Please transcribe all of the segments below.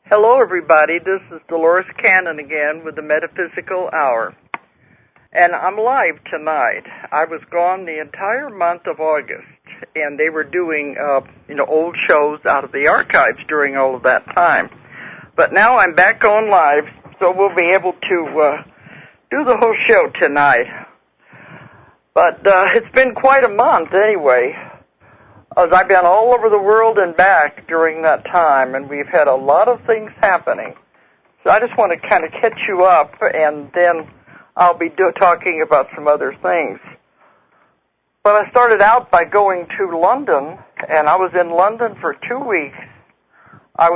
Hello, everybody. This is Dolores Cannon again with the Metaphysical Hour. And I'm live tonight. I was gone the entire month of August, and they were doing, old shows out of the archives during all of that time. But now I'm back on live, so we'll be able to do the whole show tonight. But it's been quite a month anyway, as I've been all over the world and back during that time, and we've had a lot of things happening. So I just want to kind of catch you up, and then I'll be talking about some other things. But I started out by going to London, and I was in London for 2 weeks. I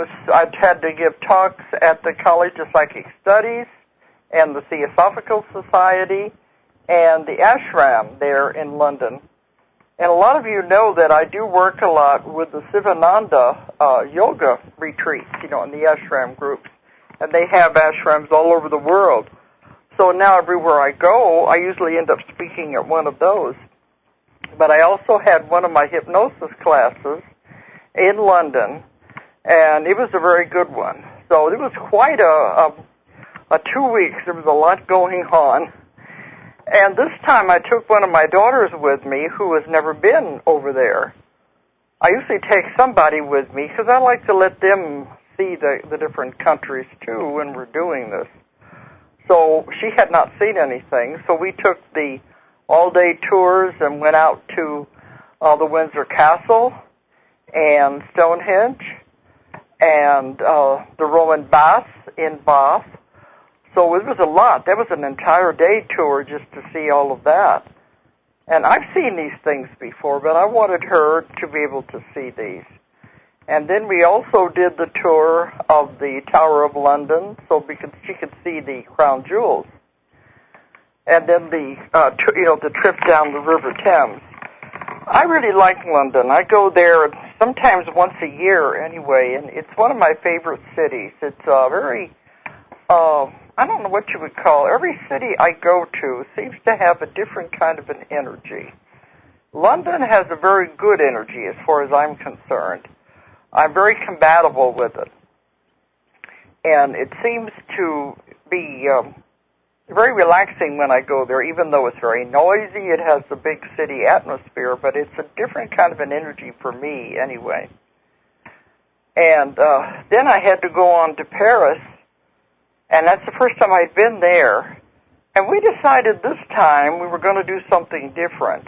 had to give talks at the College of Psychic Studies and the Theosophical Society and the Ashram there in London. And a lot of you know that I do work a lot with the Sivananda yoga retreats, in the ashram groups. And they have ashrams all over the world. So now everywhere I go, I usually end up speaking at one of those. But I also had one of my hypnosis classes in London, and it was a very good one. So it was quite a 2 weeks. There was a lot going on. And this time I took one of my daughters with me who has never been over there. I usually take somebody with me because I like to let them see the different countries too when we're doing this. So she had not seen anything, so we took the all-day tours and went out to the Windsor Castle and Stonehenge and the Roman baths in Bath. So it was a lot. That was an entire day tour just to see all of that. And I've seen these things before, but I wanted her to be able to see these. And then we also did the tour of the Tower of London so she could see the crown jewels. And then the trip down the River Thames. I really like London. I go there sometimes once a year anyway, and it's one of my favorite cities. It's very... I don't know what you would call it. Every city I go to seems to have a different kind of an energy. London has a very good energy as far as I'm concerned. I'm very compatible with it. And it seems to be very relaxing when I go there, even though it's very noisy. It has the big city atmosphere, but it's a different kind of an energy for me anyway. And then I had to go on to Paris. And that's the first time I'd been there. And we decided this time we were going to do something different.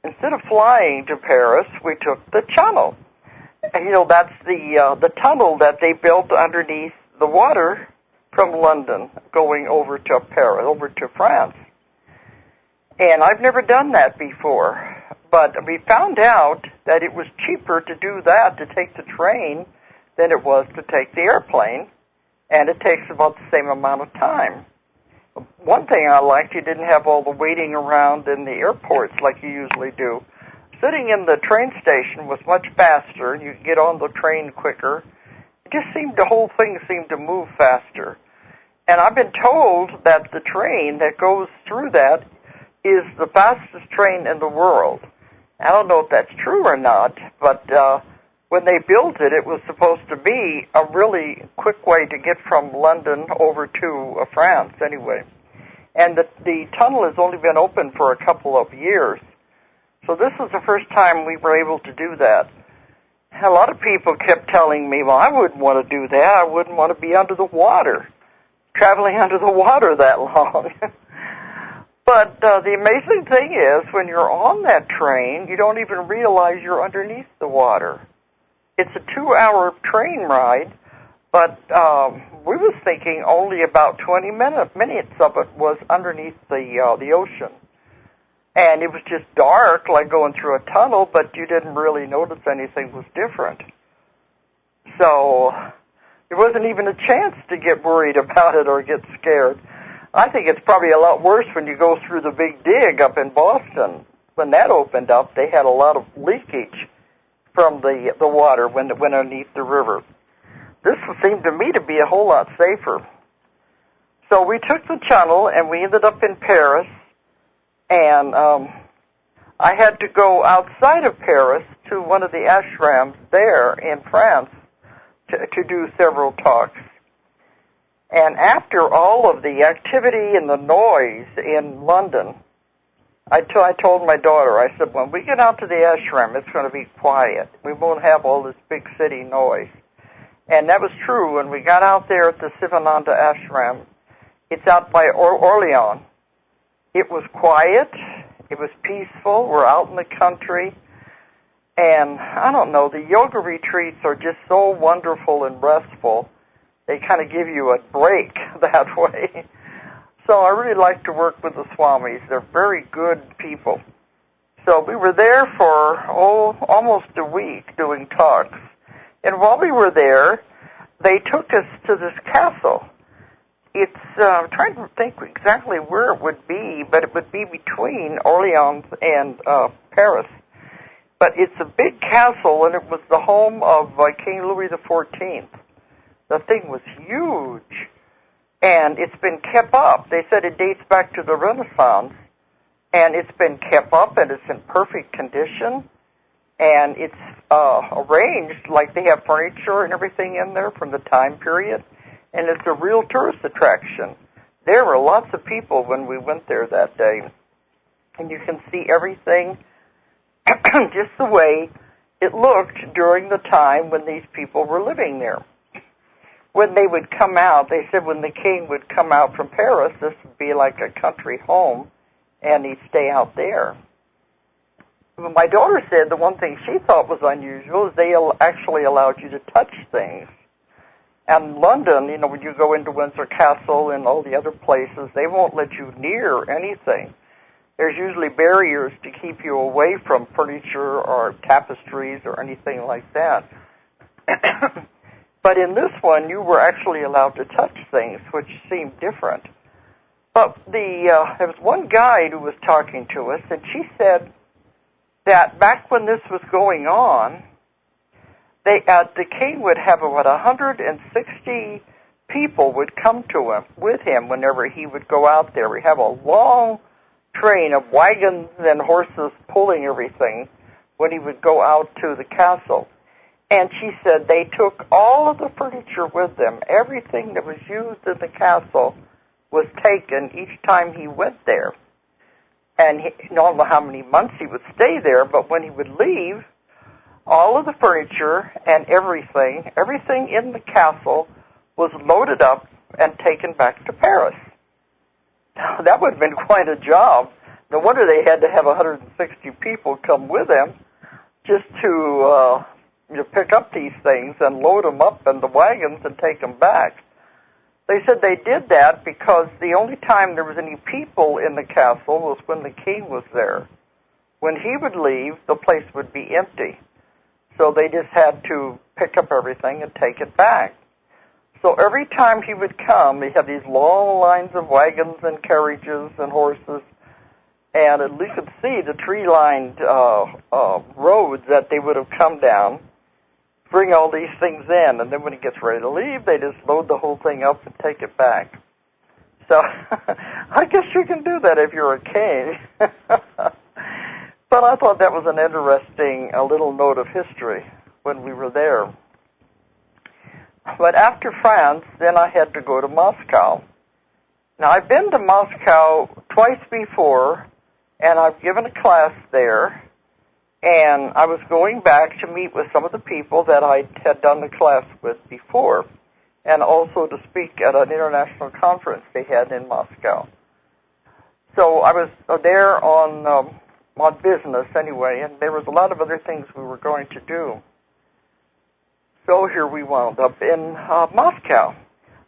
Instead of flying to Paris, we took the channel. And, that's the tunnel that they built underneath the water from London going over to Paris, over to France. And I've never done that before. But we found out that it was cheaper to do that, to take the train, than it was to take the airplane. And it takes about the same amount of time. One thing I liked, you didn't have all the waiting around in the airports like you usually do. Sitting in the train station was much faster. You could get on the train quicker. The whole thing seemed to move faster. And I've been told that the train that goes through that is the fastest train in the world. I don't know if that's true or not, but... when they built it, it was supposed to be a really quick way to get from London over to France anyway. And the tunnel has only been open for a couple of years. So this was the first time we were able to do that. A lot of people kept telling me, well, I wouldn't want to do that. I wouldn't want to be under the water, traveling under the water that long. But the amazing thing is, when you're on that train, you don't even realize you're underneath the water. It's a 2-hour train ride, but we was thinking only about 20 minutes of it was underneath the ocean. And it was just dark, like going through a tunnel, but you didn't really notice anything was different. So there wasn't even a chance to get worried about it or get scared. I think it's probably a lot worse when you go through the Big Dig up in Boston. When that opened up, they had a lot of leakage from the water when it went underneath the river. This seemed to me to be a whole lot safer. So we took the channel, and we ended up in Paris, and I had to go outside of Paris to one of the ashrams there in France to do several talks. And after all of the activity and the noise in London, I told my daughter, I said, when we get out to the ashram, it's going to be quiet. We won't have all this big city noise. And that was true. When we got out there at the Sivananda ashram, it's out by Orleans. It was quiet. It was peaceful. We're out in the country. And I don't know, the yoga retreats are just so wonderful and restful. They kind of give you a break that way. So I really like to work with the Swamis. They're very good people. So we were there for, almost a week doing talks. And while we were there, they took us to this castle. It's, I'm trying to think exactly where it would be, but it would be between Orleans and Paris. But it's a big castle, and it was the home of King Louis XIV. The thing was huge, and it's been kept up. They said it dates back to the Renaissance, and it's been kept up, and it's in perfect condition, and it's arranged like they have furniture and everything in there from the time period, and it's a real tourist attraction. There were lots of people when we went there that day, and you can see everything just the way it looked during the time when these people were living there. When they would come out, they said when the king would come out from Paris, this would be like a country home, and he'd stay out there. My daughter said the one thing she thought was unusual is they actually allowed you to touch things. And London, you know, when you go into Windsor Castle and all the other places, they won't let you near anything. There's usually barriers to keep you away from furniture or tapestries or anything like that. But in this one, you were actually allowed to touch things, which seemed different. But there was one guide who was talking to us, and she said that back when this was going on, the king would have about 160 people would come to him with him whenever he would go out there. We have a long train of wagons and horses pulling everything when he would go out to the castle. And she said they took all of the furniture with them. Everything that was used in the castle was taken each time he went there. And I don't know how many months he would stay there, but when he would leave, all of the furniture and everything in the castle was loaded up and taken back to Paris. That would have been quite a job. No wonder they had to have 160 people come with them just to pick up these things and load them up in the wagons and take them back. They said they did that because the only time there was any people in the castle was when the king was there. When he would leave, the place would be empty. So they just had to pick up everything and take it back. So every time he would come, he had these long lines of wagons and carriages and horses, and you could see the tree-lined roads that they would have come down, bring all these things in, and then when he gets ready to leave, they just load the whole thing up and take it back. So I guess you can do that if you're a king. But I thought that was an interesting little note of history when we were there. But after France, then I had to go to Moscow. Now, I've been to Moscow twice before, and I've given a class there, and I was going back to meet with some of the people that I had done the class with before, and also to speak at an international conference they had in Moscow. So I was there on business anyway, and there was a lot of other things we were going to do. So here we wound up in Moscow.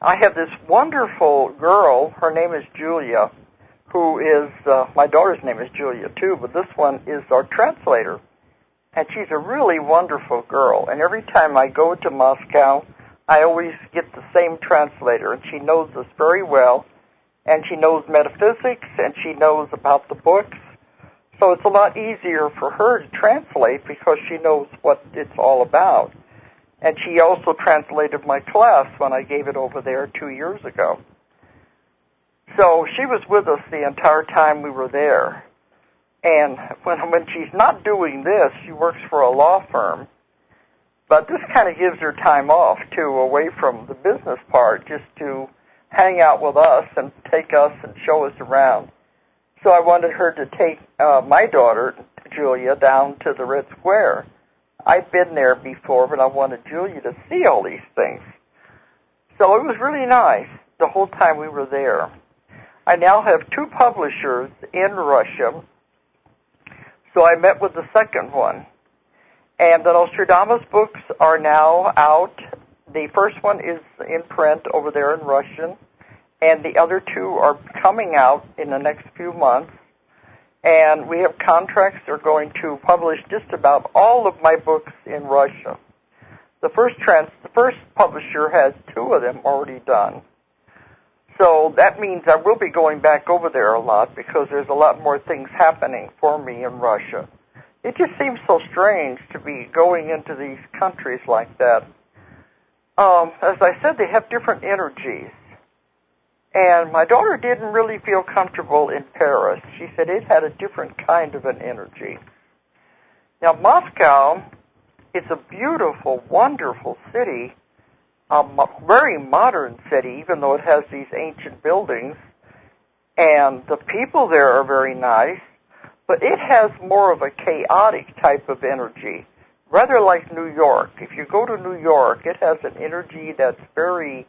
I have this wonderful girl, her name is Julia, who is, my daughter's name is Julia too, but this one is our translator. And she's a really wonderful girl. And every time I go to Moscow, I always get the same translator, and she knows us very well. And she knows metaphysics, and she knows about the books. So it's a lot easier for her to translate because she knows what it's all about. And she also translated my class when I gave it over there 2 years ago. So she was with us the entire time we were there. And when she's not doing this, she works for a law firm. But this kind of gives her time off, too, away from the business part, just to hang out with us and take us and show us around. So I wanted her to take my daughter, Julia, down to the Red Square. I'd been there before, but I wanted Julia to see all these things. So it was really nice the whole time we were there. I now have 2 publishers in Russia, so I met with the second one. And the Nostradamus books are now out. The first one is in print over there in Russian, and the other 2 are coming out in the next few months. And we have contracts that are going to publish just about all of my books in Russia. The first publisher has 2 of them already done. So that means I will be going back over there a lot because there's a lot more things happening for me in Russia. It just seems so strange to be going into these countries like that. As I said, they have different energies. And my daughter didn't really feel comfortable in Paris. She said it had a different kind of an energy. Now, Moscow is a beautiful, wonderful city, a very modern city, even though it has these ancient buildings. And the people there are very nice, but it has more of a chaotic type of energy, rather like New York. If you go to New York, it has an energy that's very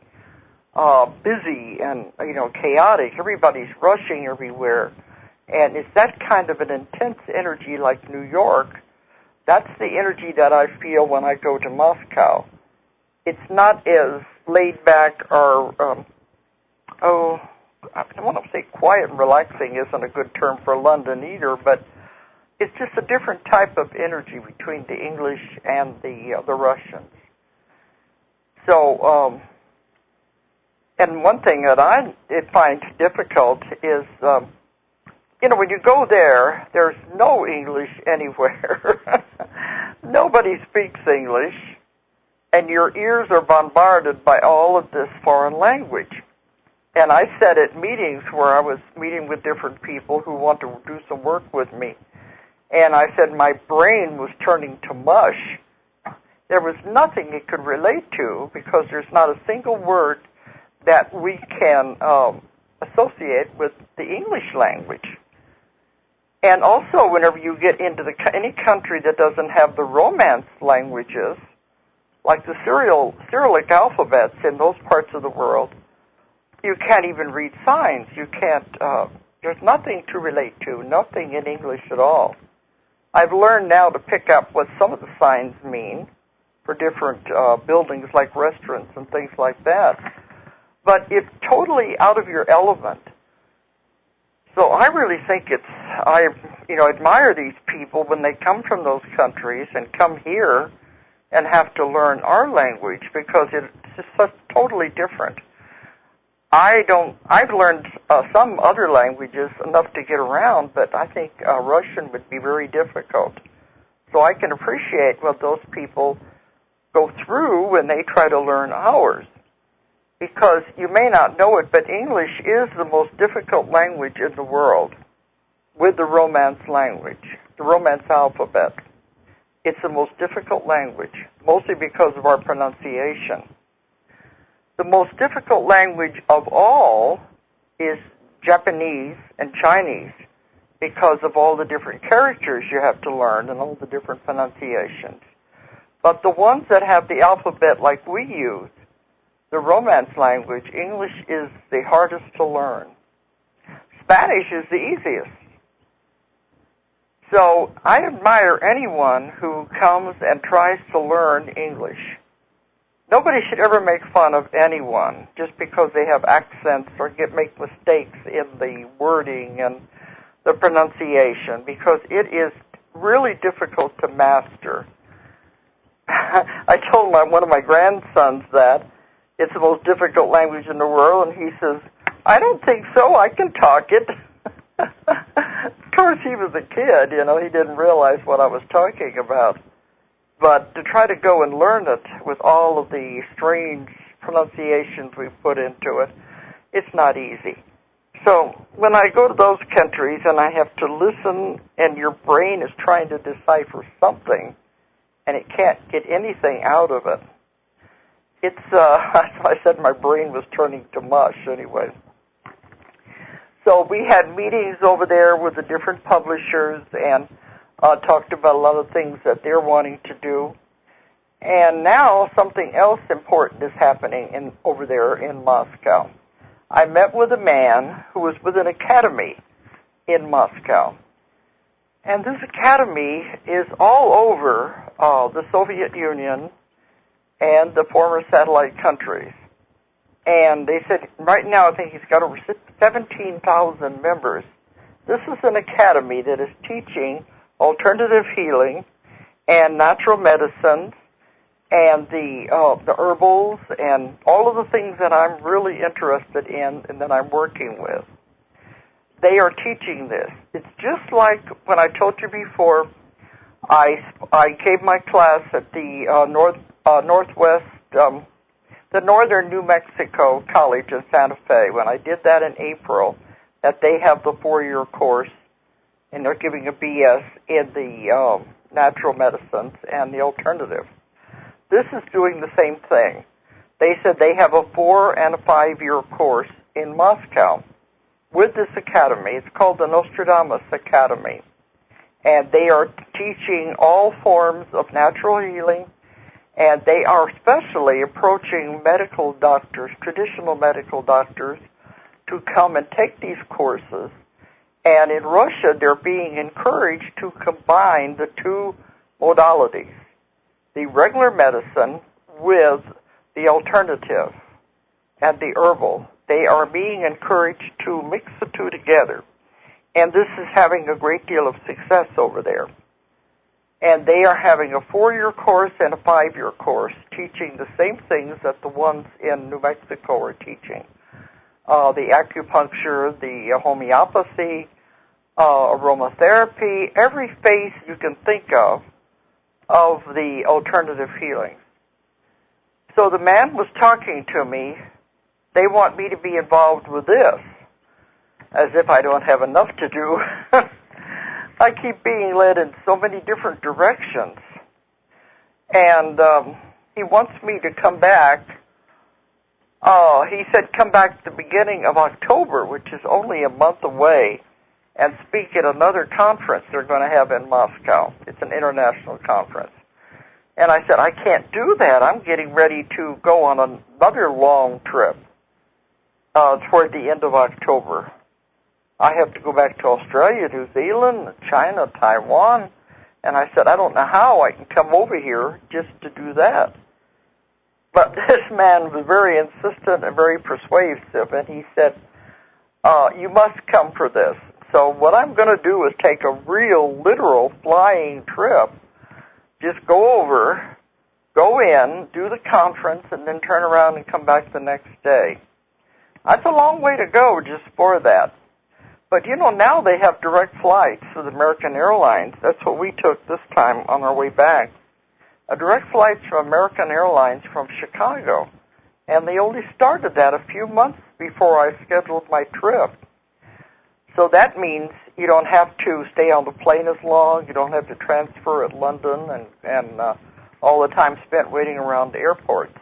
busy and, chaotic. Everybody's rushing everywhere. And it's that kind of an intense energy like New York. That's the energy that I feel when I go to Moscow. It's not as laid back or, I don't want to say quiet and relaxing isn't a good term for London either, but it's just a different type of energy between the English and the Russians. So, and one thing that I find difficult is, when you go there, there's no English anywhere. Nobody speaks English, and your ears are bombarded by all of this foreign language. And I said at meetings where I was meeting with different people who want to do some work with me, and I said my brain was turning to mush. There was nothing it could relate to because there's not a single word that we can associate with the English language. And also, whenever you get into any country that doesn't have the Romance languages, like the Cyrillic alphabets in those parts of the world, you can't even read signs. You can't, there's nothing to relate to, nothing in English at all. I've learned now to pick up what some of the signs mean for different buildings like restaurants and things like that. But it's totally out of your element. So I really think I admire these people when they come from those countries and come here and have to learn our language because it's just so totally different. I've learned some other languages enough to get around, but I think Russian would be very difficult. So I can appreciate what those people go through when they try to learn ours. Because you may not know it, but English is the most difficult language in the world with the Romance language, the Romance alphabet. It's the most difficult language, mostly because of our pronunciation. The most difficult language of all is Japanese and Chinese because of all the different characters you have to learn and all the different pronunciations. But the ones that have the alphabet like we use, the Romance language, English is the hardest to learn. Spanish is the easiest. So I admire anyone who comes and tries to learn English. Nobody should ever make fun of anyone just because they have accents or make mistakes in the wording and the pronunciation, because it is really difficult to master. I told one of my grandsons that it's the most difficult language in the world, and he says, I don't think so, I can talk it. Of course, he was a kid, he didn't realize what I was talking about. But to try to go and learn it with all of the strange pronunciations we put into it, it's not easy. So when I go to those countries and I have to listen and your brain is trying to decipher something, and it can't get anything out of it. It's, I said my brain was turning to mush anyway. So we had meetings over there with the different publishers and talked about a lot of things that they're wanting to do. And now something else important is happening over there in Moscow. I met with a man who was with an academy in Moscow. And this academy is all over the Soviet Union and the former satellite countries. And they said right now I think he's got over 17,000 members. This is an academy that is teaching alternative healing and natural medicines and the herbals and all of the things that I'm really interested in and that I'm working with. They are teaching this. It's just like when I told you before, I gave my class at the the Northern New Mexico College in Santa Fe. When I did that in April, that they have the 4-year course, and they're giving a BS in the natural medicines and the alternative. This is doing the same thing. They said they have a 4- and a 5-year course in Moscow with this academy. It's called the Nostradamus Academy. And they are teaching all forms of natural healing, and they are especially approaching medical doctors, traditional medical doctors, to come and take these courses. And in Russia, they're being encouraged to combine the two modalities, the regular medicine with the alternative and the herbal. They are being encouraged to mix the two together. And this is having a great deal of success over there. And they are having a 4-year course and a 5-year course teaching the same things that the ones in New Mexico are teaching. The acupuncture, the homeopathy, aromatherapy, every phase you can think of the alternative healing. So the man was talking to me. They want me to be involved with this, as if I don't have enough to do. I keep being led in so many different directions. And he wants me to come back. He said come back at the beginning of October, which is only a month away, and speak at another conference they're going to have in Moscow. It's an international conference. And I said, I can't do that. I'm getting ready to go on another long trip toward the end of October. I have to go back to Australia, New Zealand, China, Taiwan. And I said, I don't know how I can come over here just to do that. But this man was very insistent and very persuasive, and he said, you must come for this. So what I'm going to do is take a real, literal flying trip. Just go over, go in, do the conference, and then turn around and come back the next day. That's a long way to go just for that. But, you know, now they have direct flights with American Airlines. That's what we took this time on our way back. A direct flight from American Airlines from Chicago. And they only started that a few months before I scheduled my trip. So that means you don't have to stay on the plane as long. You don't have to transfer at London and all the time spent waiting around the airports.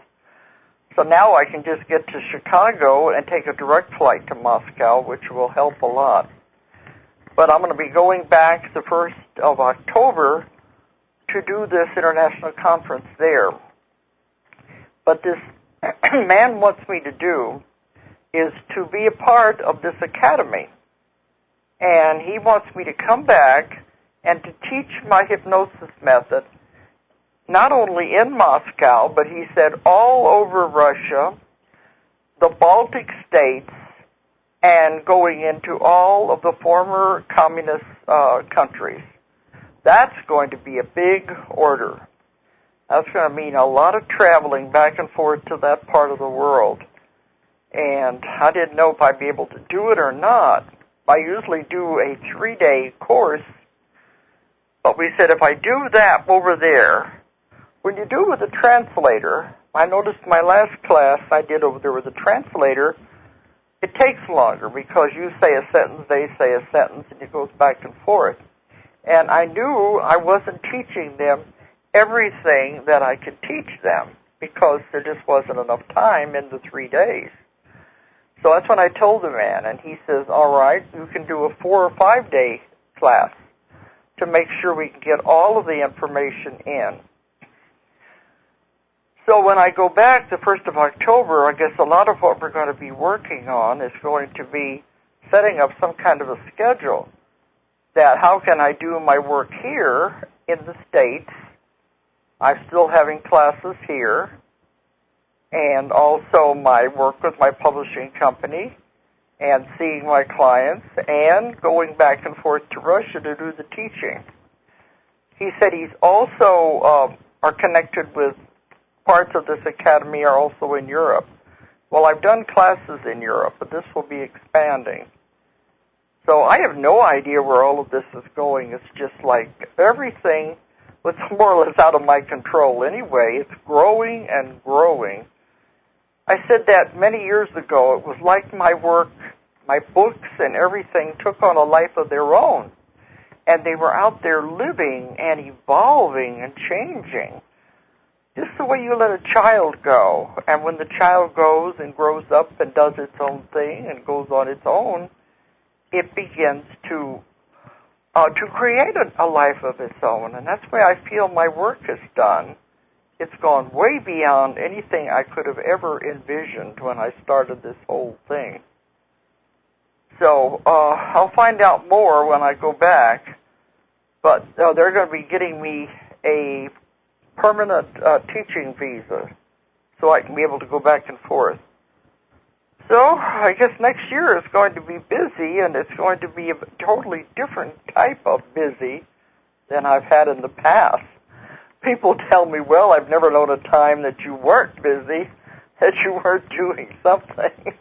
So now I can just get to Chicago and take a direct flight to Moscow, which will help a lot. But I'm going to be going back the 1st of October to do this international conference there. But this man wants me to do is to be a part of this academy. And he wants me to come back and to teach my hypnosis method, not only in Moscow, but he said all over Russia, the Baltic states, and going into all of the former communist countries. That's going to be a big order. That's going to mean a lot of traveling back and forth to that part of the world. And I didn't know if I'd be able to do it or not. I usually do a 3-day course, but we said if I do that over there, when you do with a translator, I noticed my last class I did over there with a translator, it takes longer because you say a sentence, they say a sentence, and it goes back and forth. And I knew I wasn't teaching them everything that I could teach them because there just wasn't enough time in the 3 days. So that's when I told the man, and he says, all right, you can do a 4 or 5 day class to make sure we can get all of the information in. So when I go back the 1st of October, I guess a lot of what we're going to be working on is going to be setting up some kind of a schedule that how can I do my work here in the States. I'm still having classes here, and also my work with my publishing company and seeing my clients and going back and forth to Russia to do the teaching. He said he's also are connected with parts of this academy are also in Europe. Well, I've done classes in Europe, but this will be expanding. So I have no idea where all of this is going. It's just like everything was more or less out of my control anyway. It's growing and growing. I said that many years ago. It was like my work, my books and everything took on a life of their own. And they were out there living and evolving and changing. Just the way you let a child go. And when the child goes and grows up and does its own thing and goes on its own, it begins to create a life of its own. And that's why I feel my work is done. It's gone way beyond anything I could have ever envisioned when I started this whole thing. So I'll find out more when I go back. But they're going to be getting me a permanent teaching visa so I can be able to go back and forth. So I guess next year is going to be busy, and it's going to be a totally different type of busy than I've had in the past. People tell me, well, I've never known a time that you weren't busy, that you weren't doing something.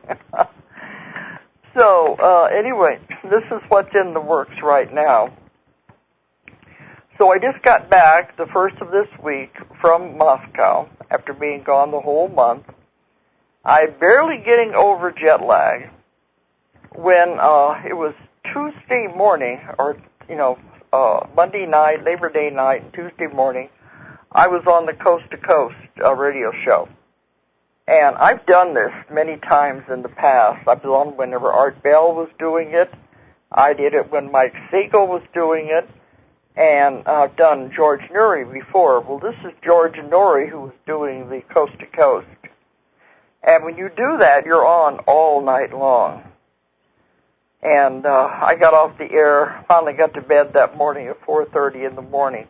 So anyway, this is what's in the works right now. So I just got back the first of this week from Moscow after being gone the whole month. I'm barely getting over jet lag when it was Tuesday morning, or, Monday night, Labor Day night, and Tuesday morning. I was on the Coast to Coast radio show. And I've done this many times in the past. I've done whenever Art Bell was doing it. I did it when Mike Siegel was doing it. And I've done George Noory before. Well, this is George Noory who was doing the Coast to Coast. And when you do that, you're on all night long. And I got off the air, finally got to bed that morning at 4:30 in the morning.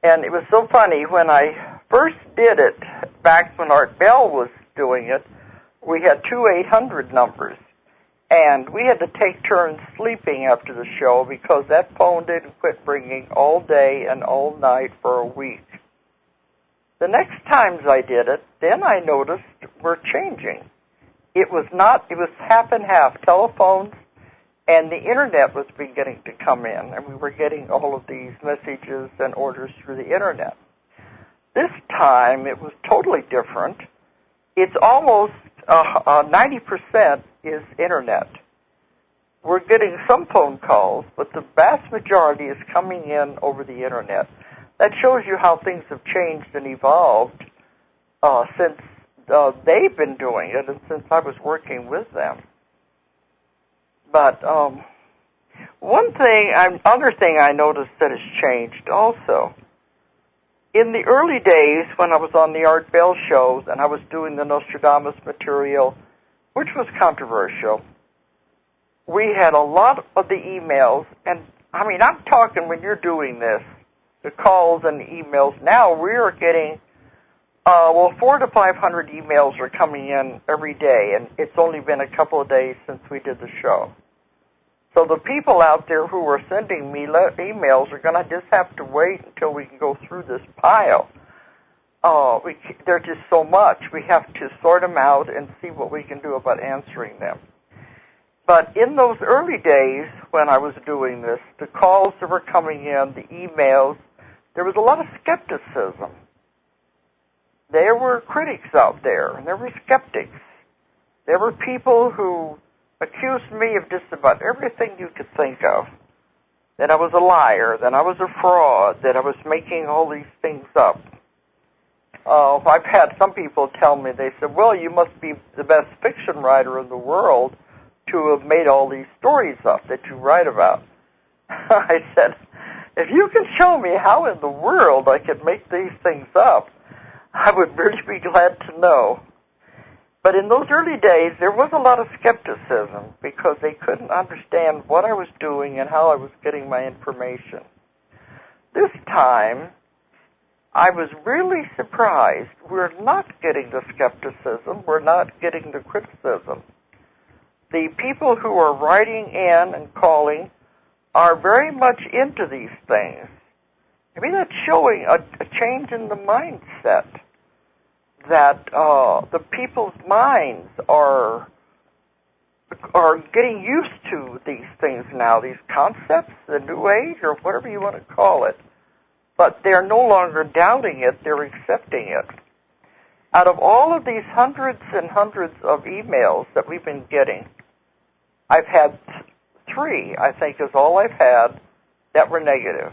And it was so funny, when I first did it, back when Art Bell was doing it, we had 2 800 numbers. And we had to take turns sleeping after the show because that phone didn't quit ringing all day and all night for a week. The next times I did it, then I noticed we're changing. It was half and half, telephones, and the internet was beginning to come in, and we were getting all of these messages and orders through the internet. This time, it was totally different. It's almost 90% is internet. We're getting some phone calls, but the vast majority is coming in over the internet. That shows you how things have changed and evolved since they've been doing it and since I was working with them. But other thing I noticed that has changed also. In the early days when I was on the Art Bell shows and I was doing the Nostradamus material, which was controversial, we had a lot of the emails, and I'm talking when you're doing this, the calls and the emails. Now we are getting, 400 to 500 emails are coming in every day, and it's only been a couple of days since we did the show. So the people out there who are sending me emails are going to just have to wait until we can go through this pile. There's just so much. We have to sort them out and see what we can do about answering them. But in those early days when I was doing this, the calls that were coming in, the emails, there was a lot of skepticism. There were critics out there, and there were skeptics. There were people who accused me of just about everything you could think of. that I was a liar, that I was a fraud, that I was making all these things up. I've had some people tell me, they said, well, you must be the best fiction writer in the world to have made all these stories up that you write about. I said, if you can show me how in the world I could make these things up, I would really be glad to know. But in those early days, there was a lot of skepticism because they couldn't understand what I was doing and how I was getting my information. This time, I was really surprised. We're not getting the skepticism. We're not getting the criticism. The people who are writing in and calling are very much into these things. I mean, that's showing a change in the mindset, that the people's minds are getting used to these things now, these concepts, the New Age, or whatever you want to call it. But they're no longer doubting it, they're accepting it. Out of all of these hundreds and hundreds of emails that we've been getting, I've had 3, I think, is all I've had that were negative.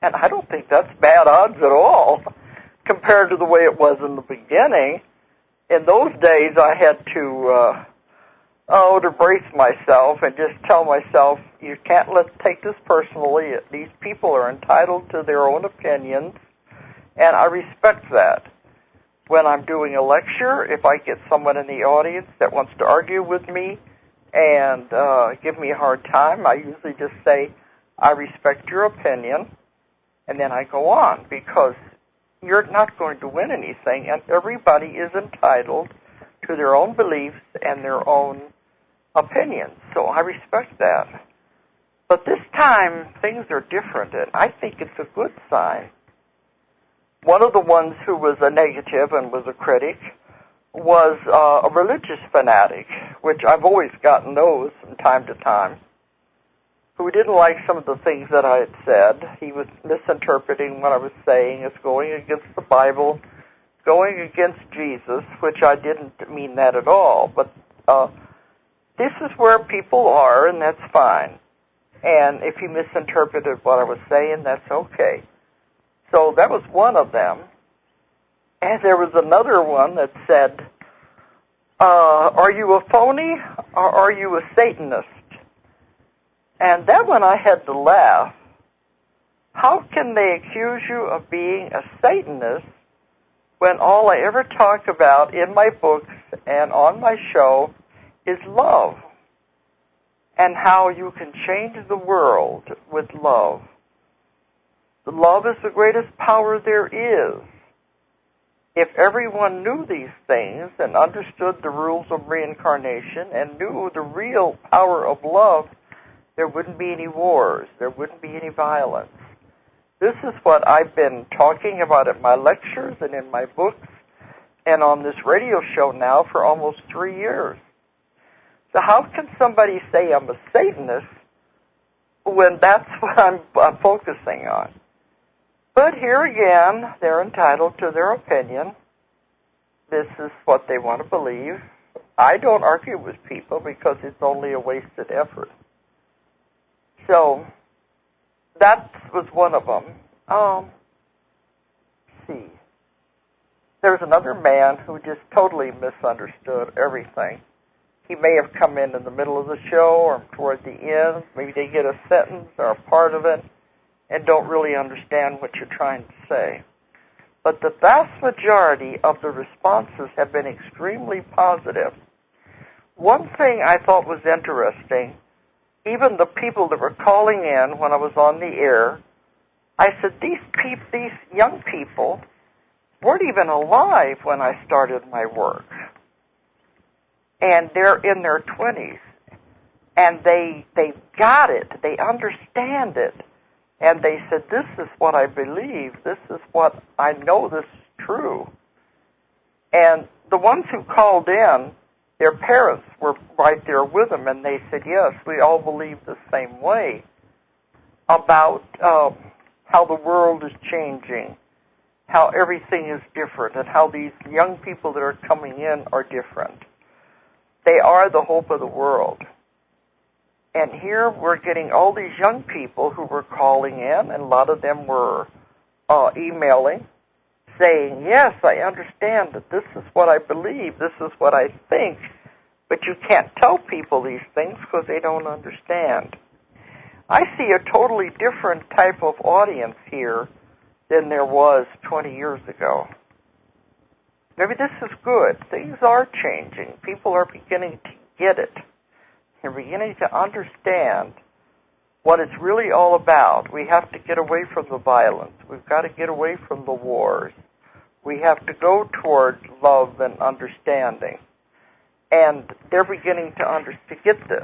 And I don't think that's bad odds at all compared to the way it was in the beginning. In those days, I had to brace myself and just tell myself, you can't take this personally. These people are entitled to their own opinions, and I respect that. When I'm doing a lecture, if I get someone in the audience that wants to argue with me and give me a hard time, I usually just say, I respect your opinion, and then I go on, because you're not going to win anything, and everybody is entitled to their own beliefs and their own opinions. So I respect that. But this time, things are different, and I think it's a good sign. One of the ones who was a negative and was a critic was a religious fanatic, which I've always gotten those from time to time, who didn't like some of the things that I had said. He was misinterpreting what I was saying as going against the Bible, going against Jesus, which I didn't mean that at all. But this is where people are, and that's fine. And if he misinterpreted what I was saying, that's okay. So that was one of them. And there was another one that said, are you a phony or are you a Satanist? And that one I had to laugh. How can they accuse you of being a Satanist when all I ever talk about in my books and on my show is love, and how you can change the world with love? Love is the greatest power there is. If everyone knew these things and understood the rules of reincarnation and knew the real power of love, there wouldn't be any wars, there wouldn't be any violence. This is what I've been talking about at my lectures and in my books and on this radio show now for almost 3 years. So how can somebody say I'm a Satanist when that's what I'm focusing on? But here again, they're entitled to their opinion. This is what they want to believe. I don't argue with people because it's only a wasted effort. So that was one of them. Let's see. There's another man who just totally misunderstood everything. He may have come in the middle of the show or toward the end. Maybe they get a sentence or a part of it and don't really understand what you're trying to say. But the vast majority of the responses have been extremely positive. One thing I thought was interesting, even the people that were calling in when I was on the air, I said, these young people weren't even alive when I started my work. And they're in their 20s. And they got it. They understand it. And they said, this is what I believe. This is what I know this is true. And the ones who called in, their parents were right there with them, and they said, yes, we all believe the same way about how the world is changing, how everything is different, and how these young people that are coming in are different. They are the hope of the world. And here we're getting all these young people who were calling in, and a lot of them were emailing, saying, yes, I understand that this is what I believe, this is what I think, but you can't tell people these things because they don't understand. I see a totally different type of audience here than there was 20 years ago. Maybe this is good. Things are changing. People are beginning to get it. They're beginning to understand what it's really all about. We have to get away from the violence. We've got to get away from the wars. We have to go toward love and understanding. And they're beginning to get this.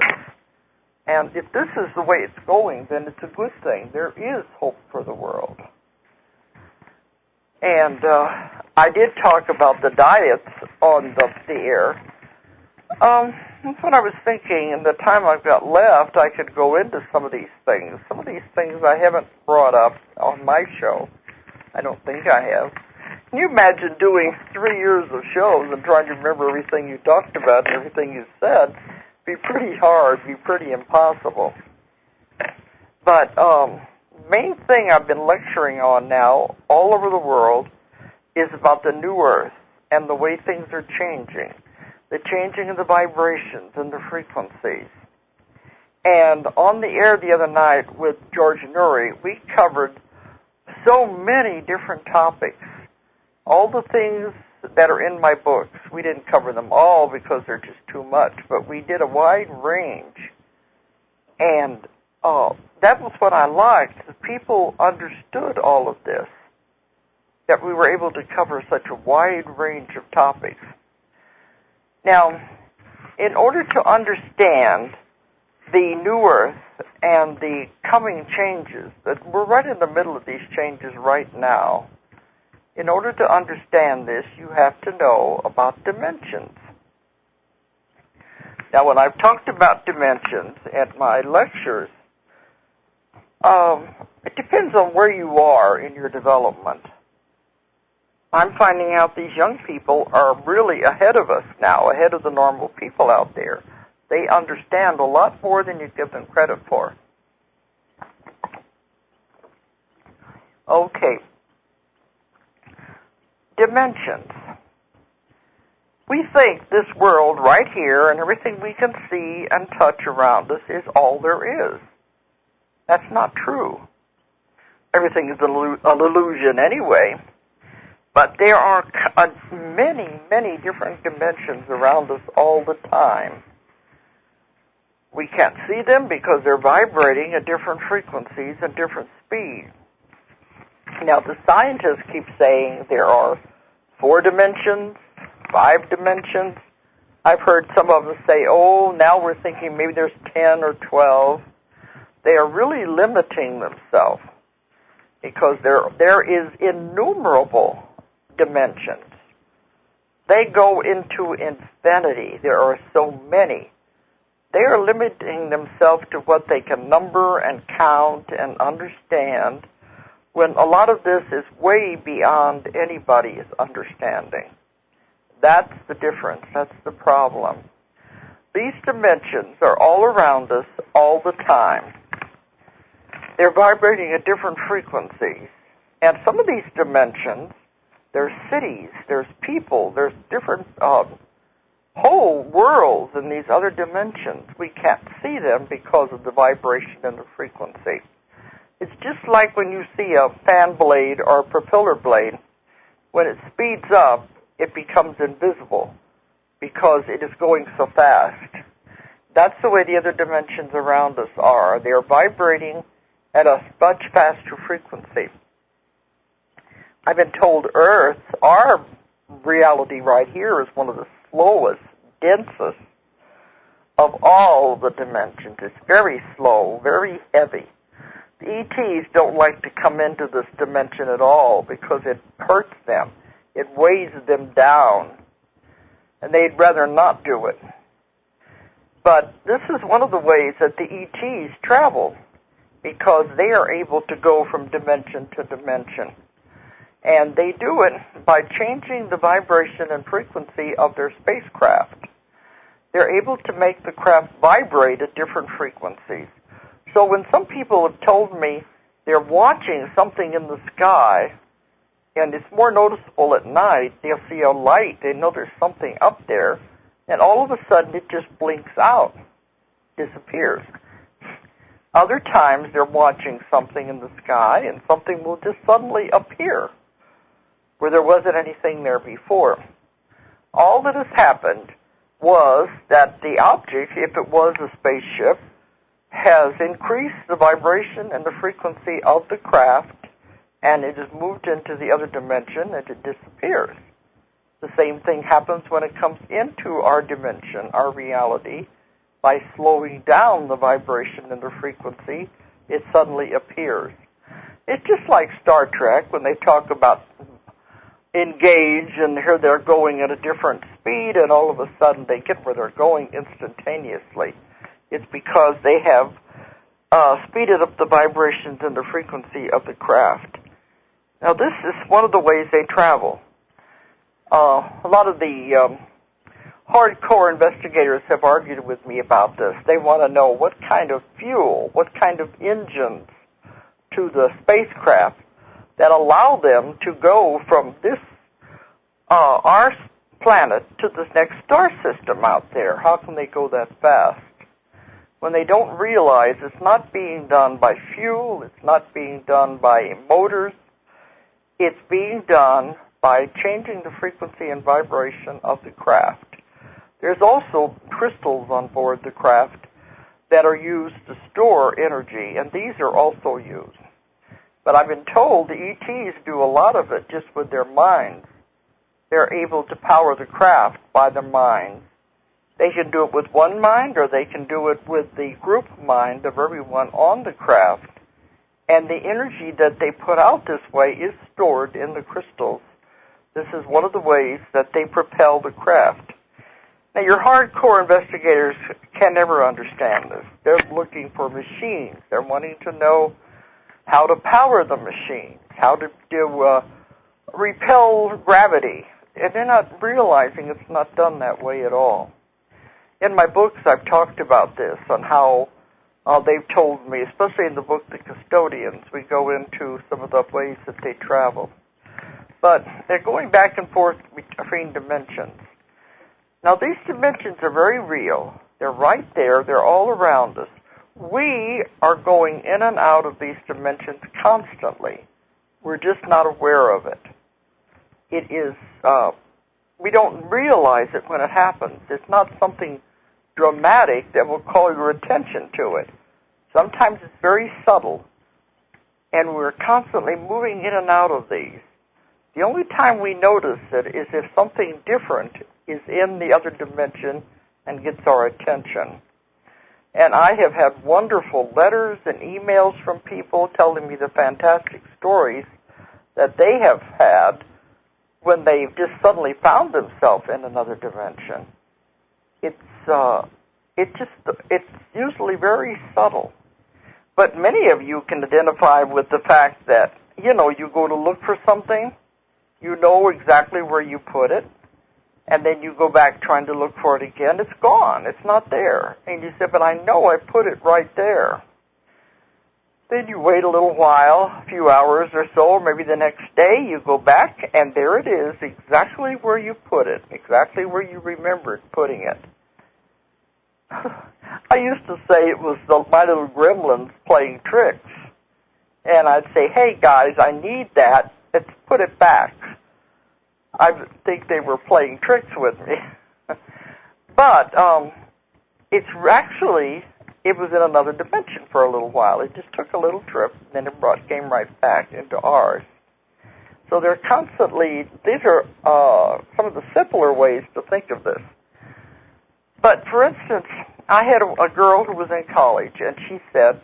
And if this is the way it's going, then it's a good thing. There is hope for the world. And I did talk about the diets on the air. That's what I was thinking. In the time I've got left, I could go into some of these things. Some of these things I haven't brought up on my show. I don't think I have. Can you imagine doing 3 years of shows and trying to remember everything you talked about and everything you said? Be pretty hard, be pretty impossible. But main thing I've been lecturing on now all over the world is about the new earth and the way things are changing, the changing of the vibrations and the frequencies. And on the air the other night with George Nuri, we covered so many different topics, all the things that are in my books. We didn't cover them all because they're just too much, but we did a wide range. And that was what I liked. The people understood all of this, that we were able to cover such a wide range of topics. Now, in order to understand the new earth and the coming changes, that we're right in the middle of these changes right now, in order to understand this, you have to know about dimensions. Now, when I've talked about dimensions at my lectures, it depends on where you are in your development. I'm finding out these young people are really ahead of us now, ahead of the normal people out there. They understand a lot more than you give them credit for. Okay. Dimensions. We think this world right here and everything we can see and touch around us is all there is. That's not true. Everything is an illusion anyway. But there are many, many different dimensions around us all the time. We can't see them because they're vibrating at different frequencies and different speeds. Now, the scientists keep saying there are 4 dimensions, 5 dimensions. I've heard some of them say, oh, now we're thinking maybe there's 10 or 12. They are really limiting themselves because there is innumerable dimensions. They go into infinity. There are so many. They are limiting themselves to what they can number and count and understand, when a lot of this is way beyond anybody's understanding. That's the difference. That's the problem. These dimensions are all around us all the time. They're vibrating at different frequencies. And some of these dimensions, there's cities, there's people, there's different whole worlds in these other dimensions. We can't see them because of the vibration and the frequency. It's just like when you see a fan blade or a propeller blade. When it speeds up, it becomes invisible because it is going so fast. That's the way the other dimensions around us are. They are vibrating at a much faster frequency. I've been told Earth, our reality right here, is one of the slowest, densest of all the dimensions. It's very slow, very heavy. The ETs don't like to come into this dimension at all because it hurts them. It weighs them down, and they'd rather not do it. But this is one of the ways that the ETs travel, because they are able to go from dimension to dimension. And they do it by changing the vibration and frequency of their spacecraft. they're able to make the craft vibrate at different frequencies. So when some people have told me they're watching something in the sky, and it's more noticeable at night, they'll see a light, they know there's something up there, and all of a sudden it just blinks out, disappears. Other times they're watching something in the sky, and something will just suddenly appear where there wasn't anything there before. All that has happened was that the object, if it was a spaceship, has increased the vibration and the frequency of the craft, and it has moved into the other dimension, and it disappears. The same thing happens when it comes into our dimension, our reality. By slowing down the vibration and the frequency, it suddenly appears. It's just like Star Trek when they talk about engage, and here they're going at a different speed, and all of a sudden they get where they're going instantaneously. It's because they have speeded up the vibrations and the frequency of the craft. Now, this is one of the ways they travel. A lot of the hardcore investigators have argued with me about this. They want to know what kind of fuel, what kind of engines to the spacecraft that allow them to go from this, our planet, to this next star system out there. How can they go that fast? When they don't realize it's not being done by fuel, it's not being done by motors, it's being done by changing the frequency and vibration of the craft. There's also crystals on board the craft that are used to store energy, and these are also used. But I've been told the ETs do a lot of it just with their minds. They're able to power the craft by their minds. They can do it with one mind, or they can do it with the group mind of everyone on the craft. And the energy that they put out this way is stored in the crystals. This is one of the ways that they propel the craft. Now, your hardcore investigators can never understand this. They're looking for machines. They're wanting to know how to power the machines, how to repel gravity. And they're not realizing it's not done that way at all. In my books, I've talked about this, on how they've told me, especially in the book The Custodians, we go into some of the ways that they travel. But they're going back and forth between dimensions. Now, these dimensions are very real. They're right there. They're all around us. We are going in and out of these dimensions constantly. We're just not aware of it. It is, we don't realize it when it happens. It's not something dramatic that will call your attention to it. Sometimes it's very subtle, and we're constantly moving in and out of these. The only time we notice it is if something different is in the other dimension and gets our attention. And I have had wonderful letters and emails from people telling me the fantastic stories that they have had when they've just suddenly found themselves in another dimension. It's usually very subtle. But many of you can identify with the fact that, you go to look for something, you know exactly where you put it, and then you go back trying to look for it again. It's gone. It's not there. And you say, but I know I put it right there. Then you wait a little while, a few hours or so, or maybe the next day, you go back, and there it is, exactly where you put it, exactly where you remembered putting it. I used to say it was my little gremlins playing tricks. And I'd say, hey, guys, I need that. Let's put it back. I think they were playing tricks with me. But it was in another dimension for a little while. It just took a little trip, and then it came right back into ours. So they're constantly, these are some of the simpler ways to think of this. But, for instance, I had a girl who was in college, and she said,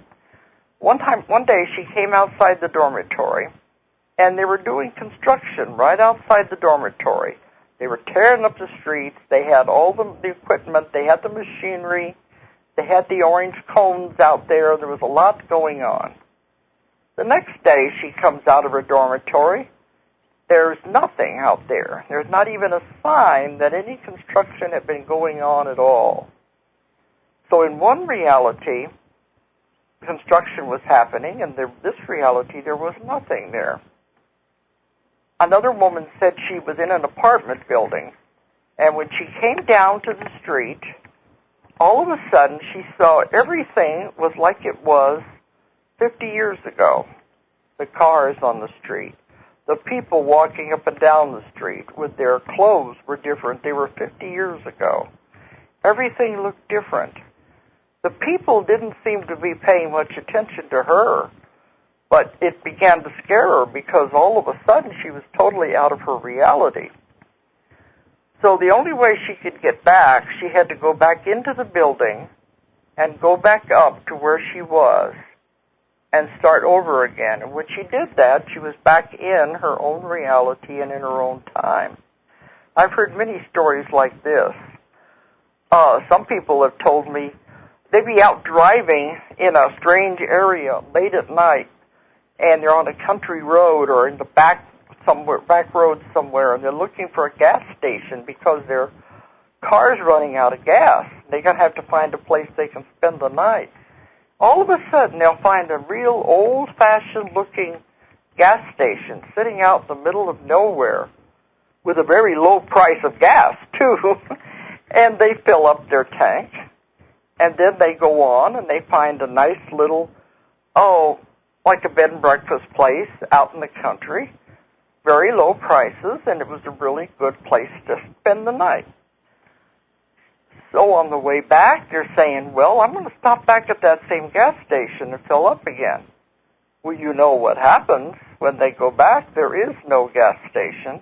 one day she came outside the dormitory, and they were doing construction right outside the dormitory. They were tearing up the streets. They had all the equipment. They had the machinery. They had the orange cones out there. There was a lot going on. The next day, she comes out of her dormitory, there's nothing out there. There's not even a sign that any construction had been going on at all. So in one reality, construction was happening, and this reality, there was nothing there. Another woman said she was in an apartment building, and when she came down to the street, all of a sudden she saw everything was like it was 50 years ago. The cars on the street, the people walking up and down the street with their clothes were different. They were 50 years ago. Everything looked different. The people didn't seem to be paying much attention to her, but it began to scare her because all of a sudden she was totally out of her reality. So the only way she could get back, she had to go back into the building and go back up to where she was and start over again. And when she did that, she was back in her own reality and in her own time. I've heard many stories like this. Some people have told me they'd be out driving in a strange area late at night, and they're on a country road or in the back road somewhere, and they're looking for a gas station because their car's running out of gas. They're going to have to find a place they can spend the night. All of a sudden, they'll find a real old-fashioned looking gas station sitting out in the middle of nowhere with a very low price of gas, too. And they fill up their tank, and then they go on and they find a nice little, like a bed and breakfast place out in the country, very low prices, and it was a really good place to spend the night. So on the way back, they're saying, well, I'm going to stop back at that same gas station and fill up again. Well, you know what happens when they go back. There is no gas station.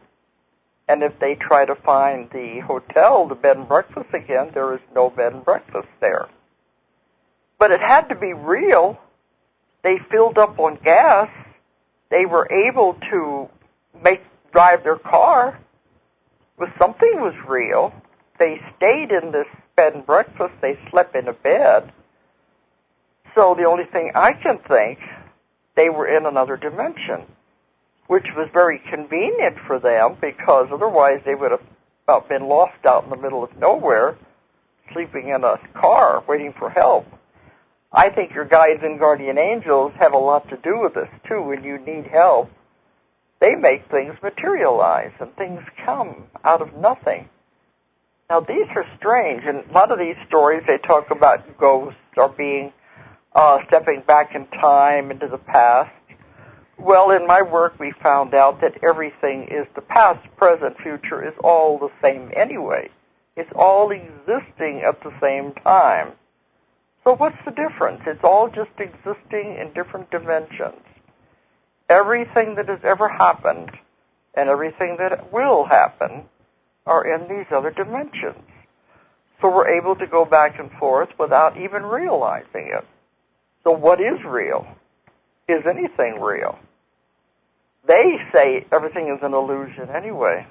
And if they try to find the hotel, the bed and breakfast again, there is no bed and breakfast there. But it had to be real. They filled up on gas. They were able to drive their car. But something was real. They stayed in this bed and breakfast. They slept in a bed. So the only thing I can think, they were in another dimension, which was very convenient for them because otherwise they would have been lost out in the middle of nowhere, sleeping in a car, waiting for help. I think your guides and guardian angels have a lot to do with this, too. When you need help, they make things materialize, and things come out of nothing. Now, these are strange, and a lot of these stories, they talk about ghosts or being stepping back in time into the past. Well, in my work, we found out that everything is the past, present, future is all the same anyway. It's all existing at the same time. So what's the difference? It's all just existing in different dimensions. Everything that has ever happened and everything that will happen are in these other dimensions. So we're able to go back and forth without even realizing it. So what is real? Is anything real? They say everything is an illusion anyway.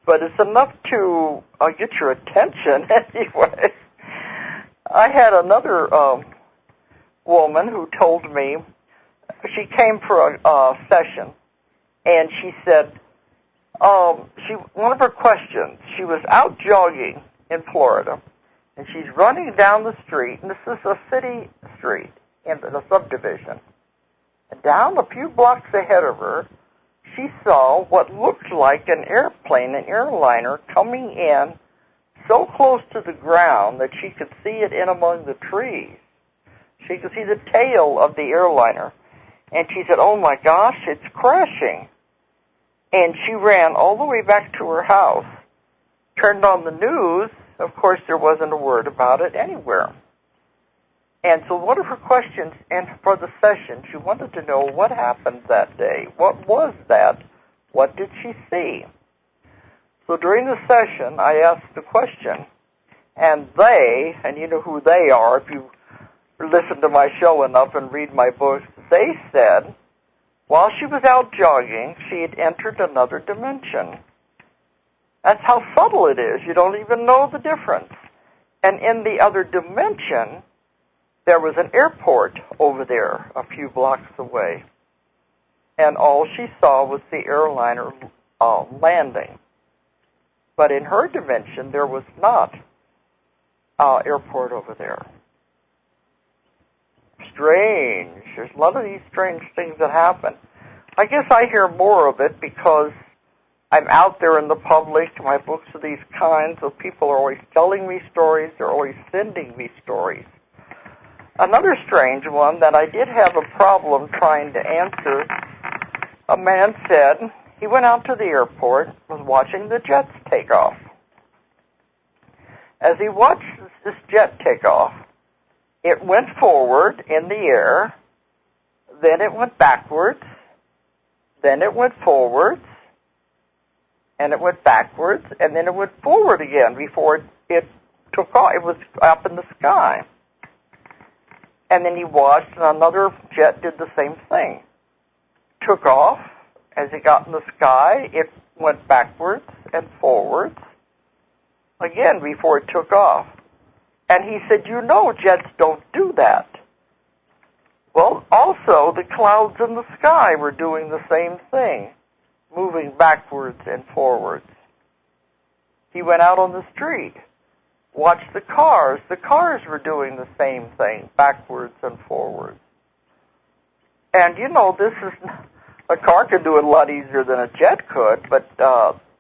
But it's enough to get your attention anyway. I had another woman who told me, she came for a session, and she said, one of her questions, she was out jogging in Florida, and she's running down the street, and this is a city street in the subdivision. And down a few blocks ahead of her, she saw what looked like an airplane, an airliner, coming in so close to the ground that she could see it in among the trees. She could see the tail of the airliner. And she said, oh my gosh, it's crashing. And she ran all the way back to her house, turned on the news. Of course, there wasn't a word about it anywhere. And so one of her questions and for the session, she wanted to know what happened that day. What was that? What did she see? So during the session, I asked the question, and they, and you know who they are if you listen to my show enough and read my books, they said, while she was out jogging, she had entered another dimension. That's how subtle it is. You don't even know the difference. And in the other dimension, there was an airport over there a few blocks away. and all she saw was the airliner landing. But in her dimension, there was not an airport over there. Strange. There's a lot of these strange things that happen. I guess I hear more of it because I'm out there in the public. My books are these kinds of people are always telling me stories. They're always sending me stories. Another strange one that I did have a problem trying to answer, a man said he went out to the airport, was watching the jets take off. As he watched this jet take off, it went forward in the air, then it went backwards, then it went forwards, and it went backwards, and then it went forward again before it took off. It was up in the sky. And then he watched, and another jet did the same thing. Took off. As it got in the sky, it went backwards and forwards again before it took off. And he said, you know, jets don't do that. Well, also, the clouds in the sky were doing the same thing, moving backwards and forwards. He went out on the street, watched the cars. The cars were doing the same thing, backwards and forwards. And, you know, this is, a car could do it a lot easier than a jet could, but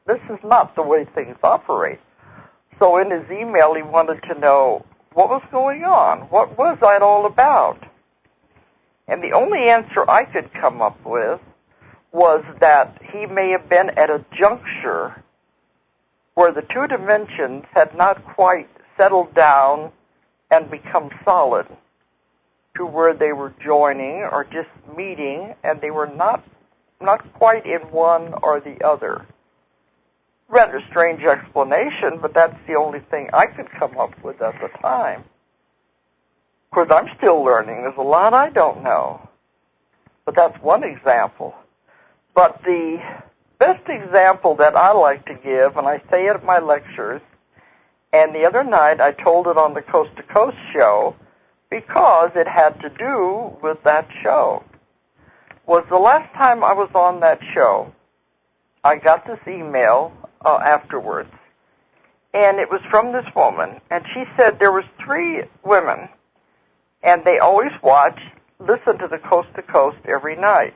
this is not the way things operate. So in his email, he wanted to know what was going on. What was that all about? And the only answer I could come up with was that he may have been at a juncture where the two dimensions had not quite settled down and become solid to where they were joining or just meeting, and they were not quite in one or the other. Rather strange explanation, but that's the only thing I could come up with at the time. Of course, I'm still learning. There's a lot I don't know. But that's one example. But the best example that I like to give, and I say it at my lectures, and the other night I told it on the Coast to Coast show because it had to do with that show, was the last time I was on that show, I got this email afterwards, and it was from this woman, and she said there was 3 women, and they always listen to the Coast to Coast every night.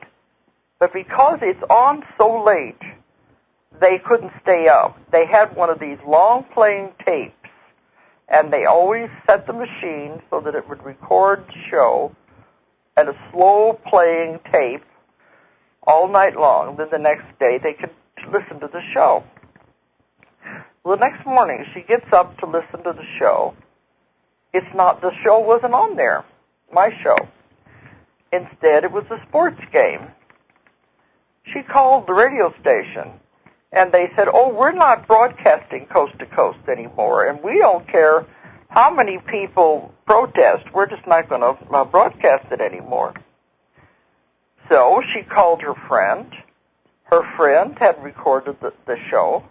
But because it's on so late, they couldn't stay up. They had one of these long-playing tapes, and they always set the machine so that it would record the show at a slow-playing tape all night long. Then the next day, they could listen to the show. Well, the next morning, she gets up to listen to the show. The show wasn't on there, my show. Instead, it was a sports game. She called the radio station, and they said, oh, we're not broadcasting Coast to Coast anymore, and we don't care how many people protest. We're just not going to broadcast it anymore. So she called her friend. Her friend had recorded the show.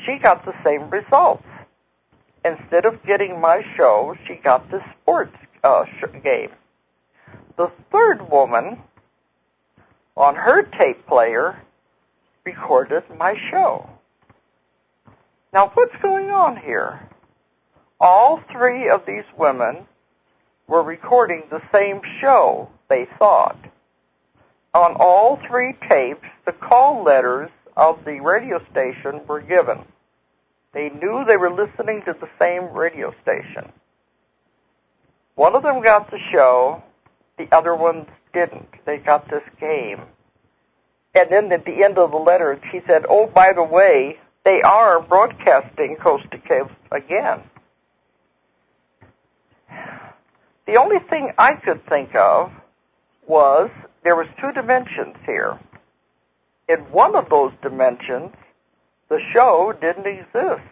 She got the same results. Instead of getting my show, she got this sports game. The third woman, on her tape player, recorded my show. Now, what's going on here? All 3 of these women were recording the same show, they thought. On all 3 tapes, the call letters of the radio station were given. They knew they were listening to the same radio station. One of them got the show, the other ones didn't. They got this game. And then at the end of the letter, she said, oh, by the way, they are broadcasting Coast to Coast again. The only thing I could think of was there was 2 dimensions here. In one of those dimensions, the show didn't exist.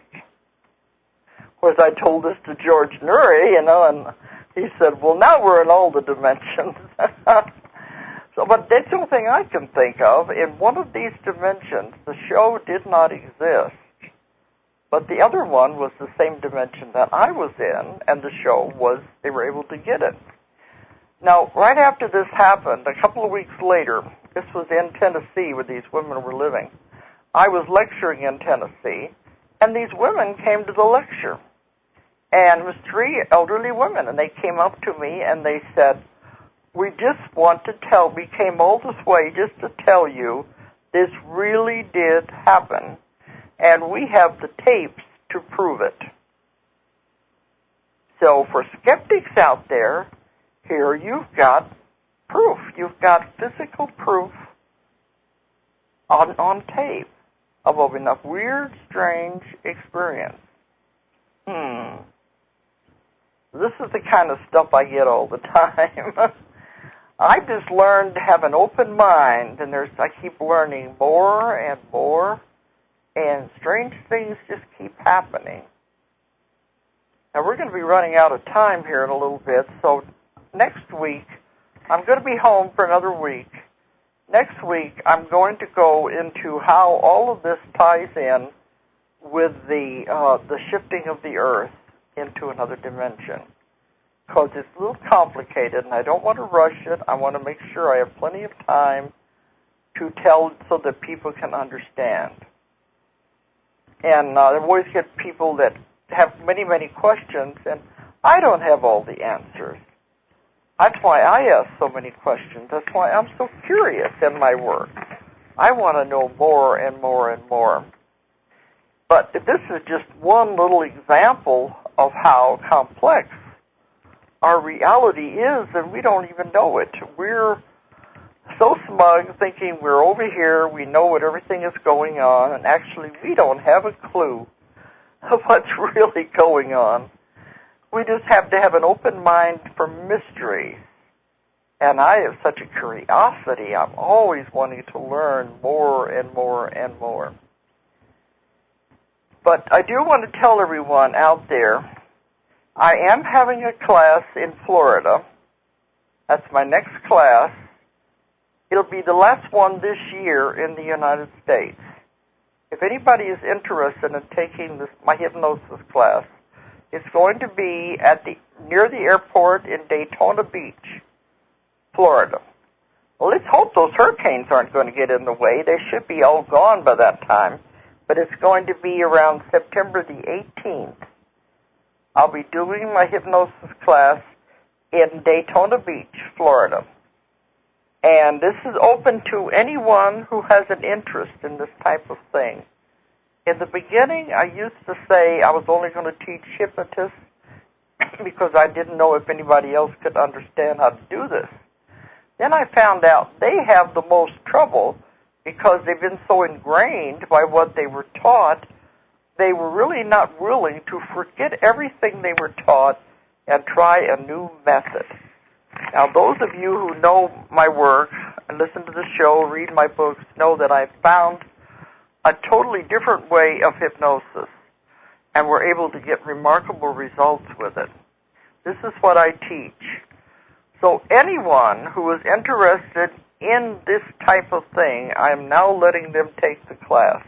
Of course, I told this to George Nuri, and he said, well, now we're in all the dimensions. But that's the only thing I can think of. In one of these dimensions, the show did not exist. But the other one was the same dimension that I was in, and the show was, they were able to get it. Now, right after this happened, a couple of weeks later, This was in Tennessee where these women were living. I was lecturing in Tennessee, and these women came to the lecture. And it was 3 elderly women, and they came up to me and they said, we came all this way just to tell you this really did happen, and we have the tapes to prove it. So for skeptics out there, here you've got proof. You've got physical proof on tape of a weird, strange experience. This is the kind of stuff I get all the time. I just learned to have an open mind, and I keep learning more and more, and strange things just keep happening. Now, we're going to be running out of time here in a little bit, so next week, I'm going to be home for another week. Next week, I'm going to go into how all of this ties in with the shifting of the Earth into another dimension, because it's a little complicated, and I don't want to rush it. I want to make sure I have plenty of time to tell so that people can understand. And I always get people that have many, many questions, and I don't have all the answers. That's why I ask so many questions. That's why I'm so curious in my work. I want to know more and more and more. But this is just one little example of how complex our reality is, and we don't even know it. We're so smug thinking we're over here, we know what everything is going on, and actually we don't have a clue of what's really going on. We just have to have an open mind for mysteries. And I have such a curiosity. I'm always wanting to learn more and more and more. But I do want to tell everyone out there, I am having a class in Florida. That's my next class. It'll be the last one this year in the United States. If anybody is interested in taking my hypnosis class, it's going to be near the airport in Daytona Beach, Florida. Well, let's hope those hurricanes aren't going to get in the way. They should be all gone by that time. But it's going to be around September the 18th. I'll be doing my hypnosis class in Daytona Beach, Florida. And this is open to anyone who has an interest in this type of thing. In the beginning, I used to say I was only going to teach hypnotists because I didn't know if anybody else could understand how to do this. Then I found out they have the most trouble because they've been so ingrained by what they were taught, they were really not willing to forget everything they were taught and try a new method. Now, those of you who know my work and listen to the show, read my books, know that I've found a totally different way of hypnosis, and we're able to get remarkable results with it. This is what I teach. So anyone who is interested in this type of thing, I'm now letting them take the class.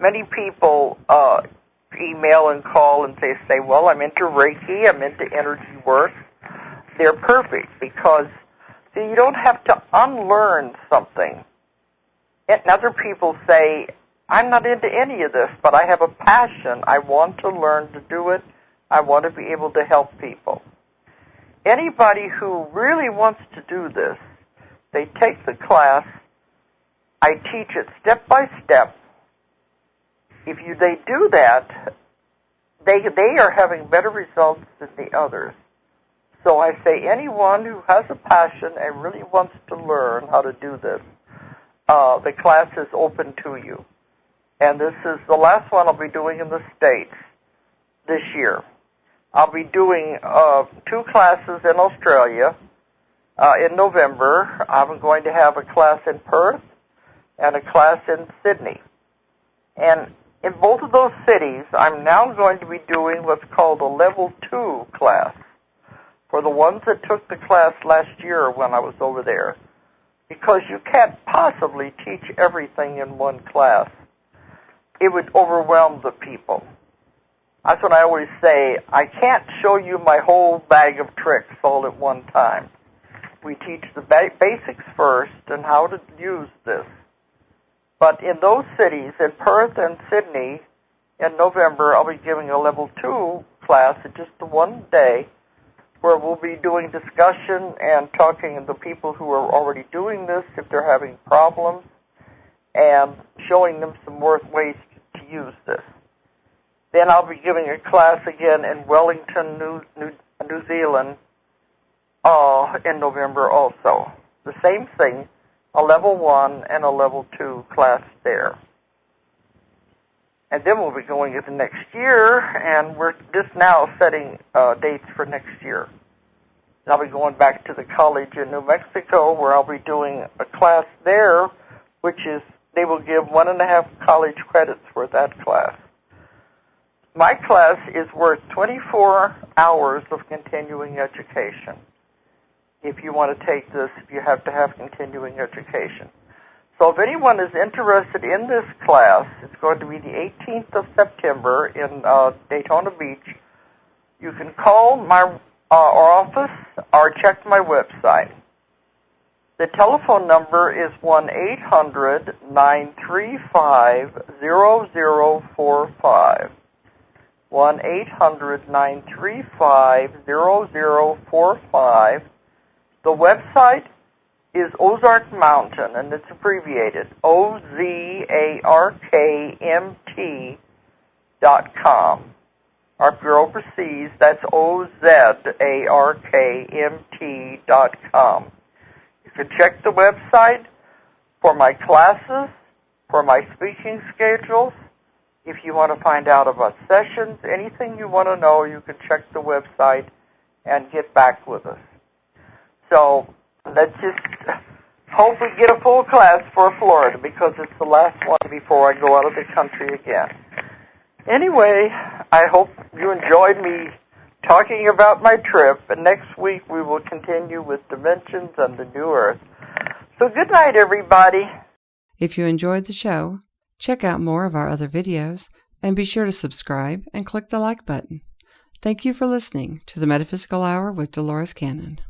Many people email and call and they say, well, I'm into Reiki, I'm into energy work. They're perfect because you don't have to unlearn something. And other people say, I'm not into any of this, but I have a passion. I want to learn to do it. I want to be able to help people. Anybody who really wants to do this, they take the class. I teach it step by step. If they do that, they are having better results than the others. So I say anyone who has a passion and really wants to learn how to do this, the class is open to you. And this is the last one I'll be doing in the States this year. I'll be doing 2 classes in Australia in November. I'm going to have a class in Perth and a class in Sydney. And in both of those cities, I'm now going to be doing what's called a Level 2 class for the ones that took the class last year when I was over there, because you can't possibly teach everything in one class. It would overwhelm the people. That's what I always say. I can't show you my whole bag of tricks all at one time. We teach the basics first and how to use this. But in those cities, in Perth and Sydney, in November, I'll be giving a level 2 class in just the one day where we'll be doing discussion and talking to the people who are already doing this if they're having problems and showing them some more ways to use this. Then I'll be giving a class again in Wellington, New Zealand in November also. The same thing, a level 1 and a level 2 class there. And then we'll be going into next year, and we're just now setting dates for next year. And I'll be going back to the college in New Mexico where I'll be doing a class there, which is, they will give 1.5 college credits for that class. My class is worth 24 hours of continuing education. If you want to take this, you have to have continuing education. So if anyone is interested in this class, it's going to be the 18th of September in Daytona Beach. You can call my office or check my website. The telephone number is 1-800-935-0045. 1-800-935-0045. The website is Ozark Mountain, and it's abbreviated OZARKMT.com. Or if you're overseas, that's OZARKMT.com. You can check the website for my classes, for my speaking schedules. If you want to find out about sessions, anything you want to know, you can check the website and get back with us. So let's just hope we get a full class for Florida because it's the last one before I go out of the country again. Anyway, I hope you enjoyed me talking about my trip, and next week we will continue with Dimensions and the New Earth. So good night, everybody. If you enjoyed the show, check out more of our other videos and be sure to subscribe and click the like button. Thank you for listening to the Metaphysical Hour with Dolores Cannon.